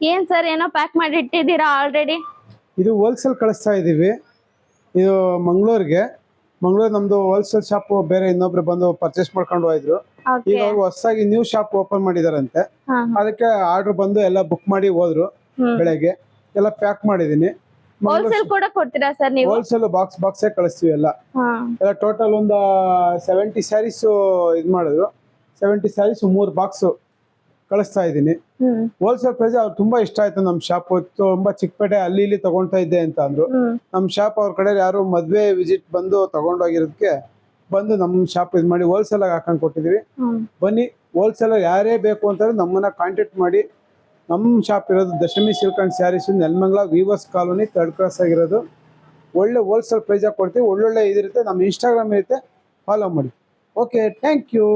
ಏನ್ ಸರ್ ಏನೋ ಪ್ಯಾಕ್ ಮಾಡಿ ಇಟ್ಟಿದ್ದೀರಾ ಆಲ್ರೆಡಿ? ಇದು ಹೋಲ್ಸೇಲ್ ಕಳಿಸ್ತಾ ಇದೀವಿ. ಇದು ಮಂಗಳೂರಿಗೆ. ಮಂಗಳೂರು ನಮ್ದು ಹೋಲ್ಸೇಲ್ ಶಾಪ್ ಬೇರೆ ಇನ್ನೊಬ್ರು ಬಂದು ಪರ್ಚೇಸ್ ಮಾಡ್ಕೊಂಡು ಹೋಯ್ರು. ಈಗ ಅವ್ರು ಹೊಸದಾಗಿ ನ್ಯೂ ಶಾಪ್ ಓಪನ್ ಮಾಡಿದಾರಂತೆ. ಅದಕ್ಕೆ ಆರ್ಡರ್ ಬಂದು ಎಲ್ಲ ಬುಕ್ ಮಾಡಿ ಹೋದ್ರು. ಬೆಳಗ್ಗೆ ಎಲ್ಲ ಪ್ಯಾಕ್ ಮಾಡಿದೀನಿ. ಹೋಲ್ಸೇಲ್ ಕೂಡ ಕೊಡ್ತೀರಾ ಸರ್ ನೀವು? ಹೋಲ್ಸೇಲ್ ಬಾಕ್ಸ್ ಕಳಿಸ್ತೀವಿ ಎಲ್ಲ. ಟೋಟಲ್ ಒಂದು 70 ಸ್ಯಾರೀಸ್ ಇದು ಮಾಡಿದ್ರು. 70 ಸ್ಯಾರೀಸ್ 3 ಬಾಕ್ಸ್ ಕಳಿಸ್ತಾ ಇದ್ದೀನಿ. ಹೋಲ್ಸೇಲ್ ಪ್ರೈಸ್ ಅವ್ರು ತುಂಬಾ ಇಷ್ಟ ಆಯ್ತು. ನಮ್ ಶಾಪ್ ತುಂಬಾ ಚಿಕ್ಕಪೇಟೆ ಅಲ್ಲಿ ಇಲ್ಲಿ ತಗೊಂತಾ ಇದ್ದೆ ಅಂತ ಅಂದ್ರು. ನಮ್ ಶಾಪ್ ಅವ್ರ ಕಡೆ ಯಾರು ಮದ್ವೆ ವಿಸಿಟ್ ಬಂದು ತಗೊಂಡೋಗಿರೋದಕ್ಕೆ ಬಂದು ನಮ್ ಶಾಪ್ ಇದು ಮಾಡಿ ಹೋಲ್ಸೇಲ್ ಆಗಿ ಹಾಕೊಂಡ್ ಕೊಟ್ಟಿದೀವಿ. ಬನ್ನಿ, ಹೋಲ್ಸೇಲ್ ಯಾರೇ ಬೇಕು ಅಂತಂದ್ರೆ ನಮ್ಮನ್ನ ಕಾಂಟ್ಯಾಕ್ಟ್ ಮಾಡಿ. ನಮ್ ಶಾಪ್ ಇರೋದು Dashami silk and sarees, Nelamangala weavers colony, 3rd cross ಆಗಿರೋದು. ಒಳ್ಳೆ ಹೋಲ್ಸೇಲ್ ಪ್ರೈಸ್ ಕೊಡ್ತೀವಿ. ಒಳ್ಳೊಳ್ಳೆ ಇದಿರುತ್ತೆ. ನಮ್ಮ ಇನ್ಸ್ಟಾಗ್ರಾಮ್ ಇರುತ್ತೆ, ಫಾಲೋ ಮಾಡಿ. Okay, thank you.